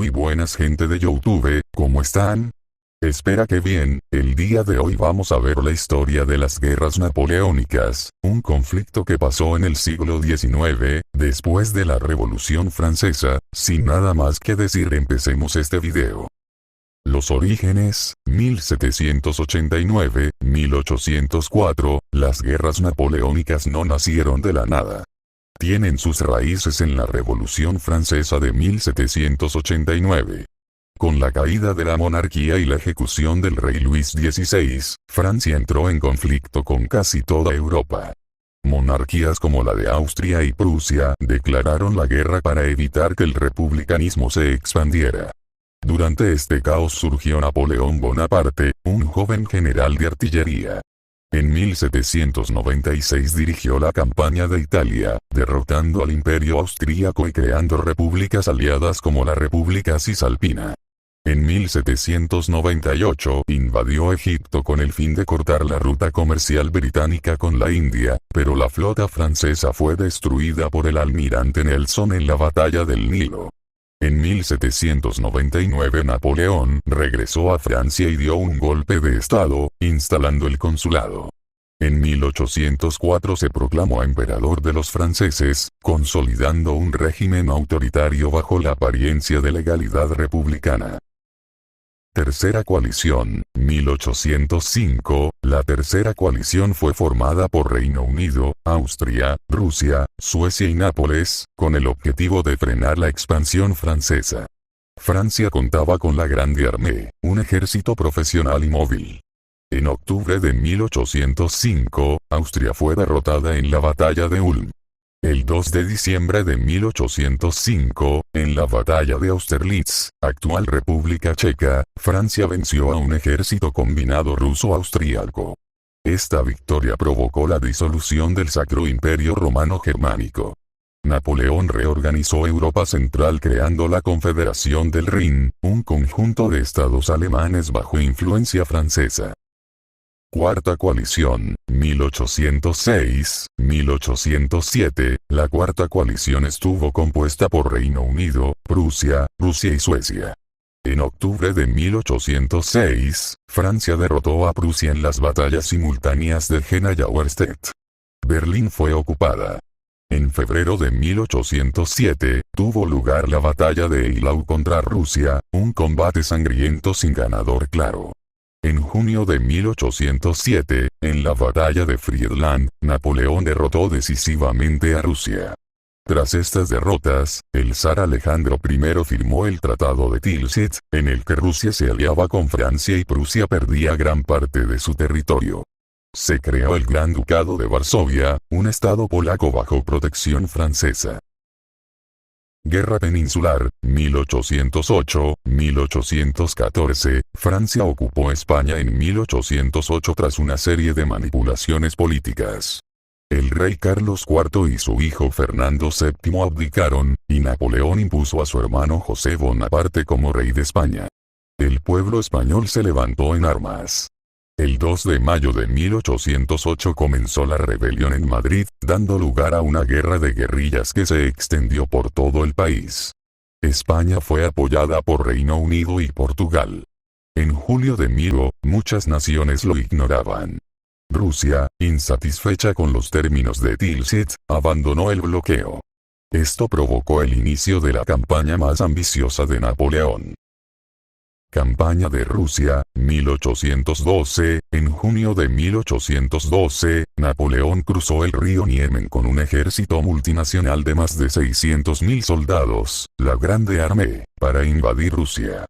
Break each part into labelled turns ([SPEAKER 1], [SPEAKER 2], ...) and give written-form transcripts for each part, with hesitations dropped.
[SPEAKER 1] Muy buenas gente de YouTube, ¿cómo están? Espera que bien, el día de hoy vamos a ver la historia de las guerras napoleónicas, un conflicto que pasó en el siglo XIX, después de la Revolución Francesa. Sin nada más que decir, empecemos este video. Los orígenes, 1789-1804, las guerras napoleónicas no nacieron de la nada. Tienen sus raíces en la Revolución Francesa de 1789. Con la caída de la monarquía y la ejecución del rey Luis XVI, Francia entró en conflicto con casi toda Europa. Monarquías como la de Austria y Prusia declararon la guerra para evitar que el republicanismo se expandiera. Durante este caos surgió Napoleón Bonaparte, un joven general de artillería. En 1796 dirigió la campaña de Italia, derrotando al Imperio austríaco y creando repúblicas aliadas como la República Cisalpina. En 1798 invadió Egipto con el fin de cortar la ruta comercial británica con la India, pero la flota francesa fue destruida por el almirante Nelson en la batalla del Nilo. En 1799 Napoleón regresó a Francia y dio un golpe de estado, instalando el consulado. En 1804 se proclamó emperador de los franceses, consolidando un régimen autoritario bajo la apariencia de legalidad republicana. Tercera coalición, 1805, la tercera coalición fue formada por Reino Unido, Austria, Rusia, Suecia y Nápoles, con el objetivo de frenar la expansión francesa. Francia contaba con la Grande Armée, un ejército profesional y móvil. En octubre de 1805, Austria fue derrotada en la batalla de Ulm. El 2 de diciembre de 1805, en la batalla de Austerlitz, actual República Checa, Francia venció a un ejército combinado ruso-austríaco. Esta victoria provocó la disolución del Sacro Imperio Romano Germánico. Napoleón reorganizó Europa Central creando la Confederación del Rin, un conjunto de estados alemanes bajo influencia francesa. Cuarta coalición, 1806-1807, la cuarta coalición estuvo compuesta por Reino Unido, Prusia, Rusia y Suecia. En octubre de 1806, Francia derrotó a Prusia en las batallas simultáneas de Jena y Auerstedt. Berlín fue ocupada. En febrero de 1807, tuvo lugar la batalla de Eylau contra Rusia, un combate sangriento sin ganador claro. En junio de 1807, en la batalla de Friedland, Napoleón derrotó decisivamente a Rusia. Tras estas derrotas, el zar Alejandro I firmó el Tratado de Tilsit, en el que Rusia se aliaba con Francia y Prusia perdía gran parte de su territorio. Se creó el Gran Ducado de Varsovia, un estado polaco bajo protección francesa. Guerra Peninsular, 1808-1814, Francia ocupó España en 1808 tras una serie de manipulaciones políticas. El rey Carlos IV y su hijo Fernando VII abdicaron, y Napoleón impuso a su hermano José Bonaparte como rey de España. El pueblo español se levantó en armas. El 2 de mayo de 1808 comenzó la rebelión en Madrid, dando lugar a una guerra de guerrillas que se extendió por todo el país. España fue apoyada por Reino Unido y Portugal. En julio de muchas naciones lo ignoraban. Rusia, insatisfecha con los términos de Tilsit, abandonó el bloqueo. Esto provocó el inicio de la campaña más ambiciosa de Napoleón. Campaña de Rusia, 1812, en junio de 1812, Napoleón cruzó el río Niemen con un ejército multinacional de más de 600.000 soldados, la Grande Armée, para invadir Rusia.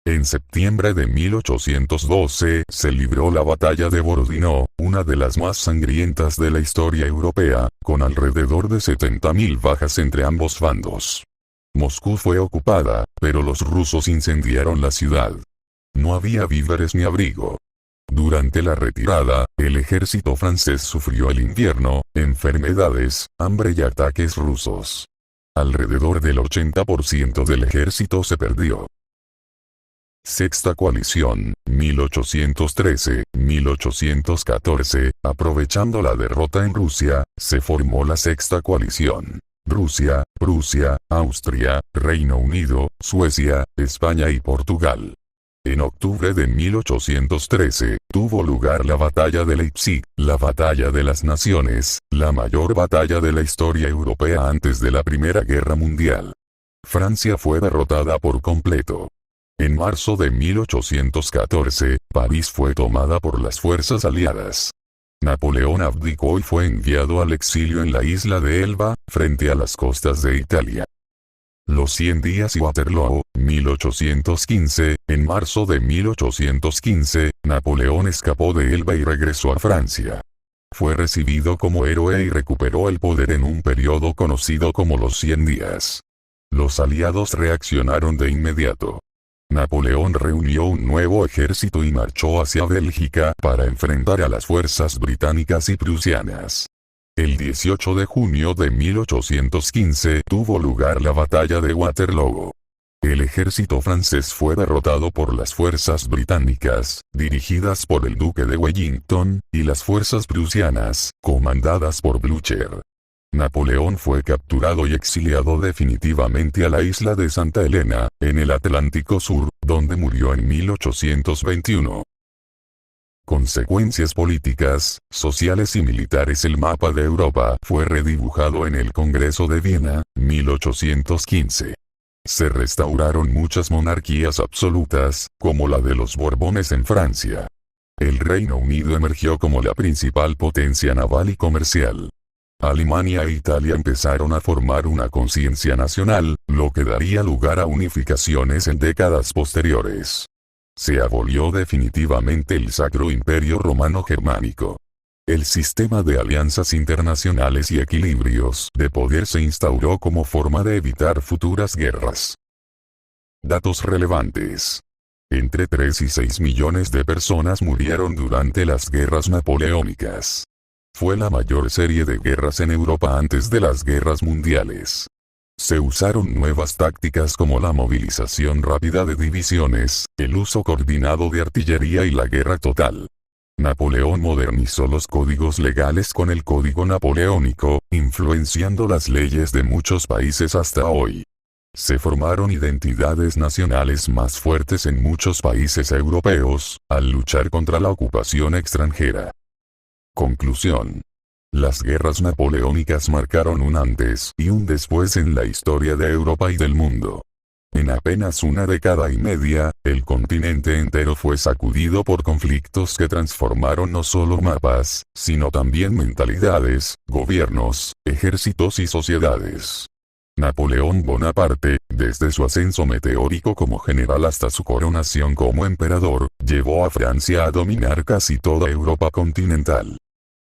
[SPEAKER 1] En septiembre de 1812 se libró la batalla de Borodino, una de las más sangrientas de la historia europea, con alrededor de 70.000 bajas entre ambos bandos. Moscú fue ocupada, pero los rusos incendiaron la ciudad. No había víveres ni abrigo. Durante la retirada, el ejército francés sufrió el invierno, enfermedades, hambre y ataques rusos. Alrededor del 80% del ejército se perdió. Sexta coalición, 1813-1814, aprovechando la derrota en Rusia, se formó la Sexta coalición. Rusia, Prusia, Austria, Reino Unido, Suecia, España y Portugal. En octubre de 1813, tuvo lugar la Batalla de Leipzig, la Batalla de las Naciones, la mayor batalla de la historia europea antes de la Primera Guerra Mundial. Francia fue derrotada por completo. En marzo de 1814, París fue tomada por las fuerzas aliadas. Napoleón abdicó y fue enviado al exilio en la isla de Elba, frente a las costas de Italia. Los 100 días y Waterloo, 1815, en marzo de 1815, Napoleón escapó de Elba y regresó a Francia. Fue recibido como héroe y recuperó el poder en un periodo conocido como los 100 días. Los aliados reaccionaron de inmediato. Napoleón reunió un nuevo ejército y marchó hacia Bélgica para enfrentar a las fuerzas británicas y prusianas. El 18 de junio de 1815 tuvo lugar la batalla de Waterloo. El ejército francés fue derrotado por las fuerzas británicas, dirigidas por el duque de Wellington, y las fuerzas prusianas, comandadas por Blücher. Napoleón fue capturado y exiliado definitivamente a la isla de Santa Helena, en el Atlántico Sur, donde murió en 1821. Consecuencias políticas, sociales y militares. El mapa de Europa fue redibujado en el Congreso de Viena, 1815. Se restauraron muchas monarquías absolutas, como la de los Borbones en Francia. El Reino Unido emergió como la principal potencia naval y comercial. Alemania e Italia empezaron a formar una conciencia nacional, lo que daría lugar a unificaciones en décadas posteriores. Se abolió definitivamente el Sacro Imperio Romano Germánico. El sistema de alianzas internacionales y equilibrios de poder se instauró como forma de evitar futuras guerras. Datos relevantes. Entre 3 y 6 millones de personas murieron durante las guerras napoleónicas. Fue la mayor serie de guerras en Europa antes de las guerras mundiales. Se usaron nuevas tácticas como la movilización rápida de divisiones, el uso coordinado de artillería y la guerra total. Napoleón modernizó los códigos legales con el Código Napoleónico, influenciando las leyes de muchos países hasta hoy. Se formaron identidades nacionales más fuertes en muchos países europeos, al luchar contra la ocupación extranjera. Conclusión. Las guerras napoleónicas marcaron un antes y un después en la historia de Europa y del mundo. En apenas una década y media, el continente entero fue sacudido por conflictos que transformaron no solo mapas, sino también mentalidades, gobiernos, ejércitos y sociedades. Napoleón Bonaparte, desde su ascenso meteórico como general hasta su coronación como emperador, llevó a Francia a dominar casi toda Europa continental.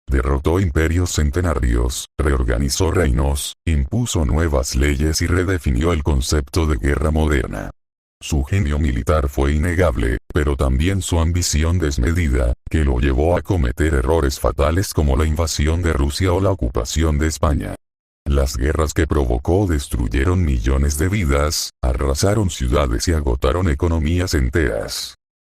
[SPEAKER 1] Derrotó imperios centenarios, reorganizó reinos, impuso nuevas leyes y redefinió el concepto de guerra moderna. Su genio militar fue innegable, pero también su ambición desmedida, que lo llevó a cometer errores fatales como la invasión de Rusia o la ocupación de España. Las guerras que provocó destruyeron millones de vidas, arrasaron ciudades y agotaron economías enteras.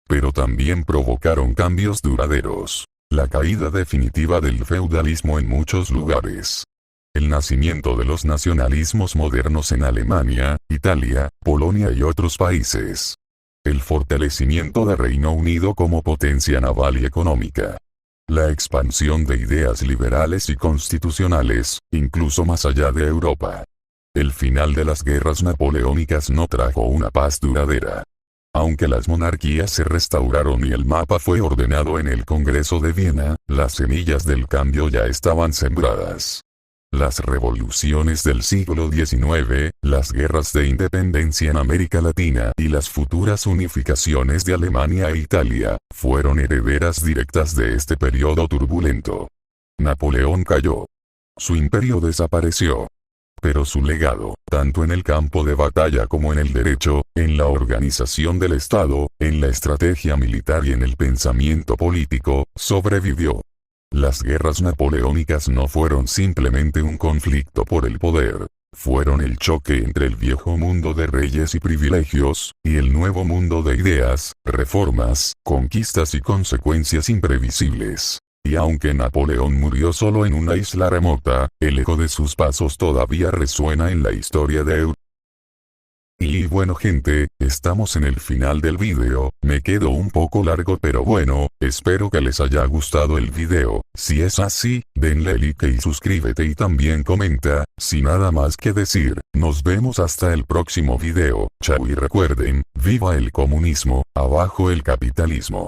[SPEAKER 1] Pero también provocaron cambios duraderos. La caída definitiva del feudalismo en muchos lugares. El nacimiento de los nacionalismos modernos en Alemania, Italia, Polonia y otros países. El fortalecimiento de Reino Unido como potencia naval y económica. La expansión de ideas liberales y constitucionales, incluso más allá de Europa. El final de las guerras napoleónicas no trajo una paz duradera. Aunque las monarquías se restauraron y el mapa fue ordenado en el Congreso de Viena, las semillas del cambio ya estaban sembradas. Las revoluciones del siglo XIX, las guerras de independencia en América Latina y las futuras unificaciones de Alemania e Italia, fueron herederas directas de este periodo turbulento. Napoleón cayó. Su imperio desapareció. Pero su legado, tanto en el campo de batalla como en el derecho, en la organización del Estado, en la estrategia militar y en el pensamiento político, sobrevivió. Las guerras napoleónicas no fueron simplemente un conflicto por el poder, fueron el choque entre el viejo mundo de reyes y privilegios, y el nuevo mundo de ideas, reformas, conquistas y consecuencias imprevisibles. Y aunque Napoleón murió solo en una isla remota, el eco de sus pasos todavía resuena en la historia de Europa. Y bueno gente, estamos en el final del video, me quedo un poco largo pero bueno, espero que les haya gustado el video, si es así, denle like y suscríbete y también comenta, sin nada más que decir, nos vemos hasta el próximo video, chao y recuerden, viva el comunismo, abajo el capitalismo.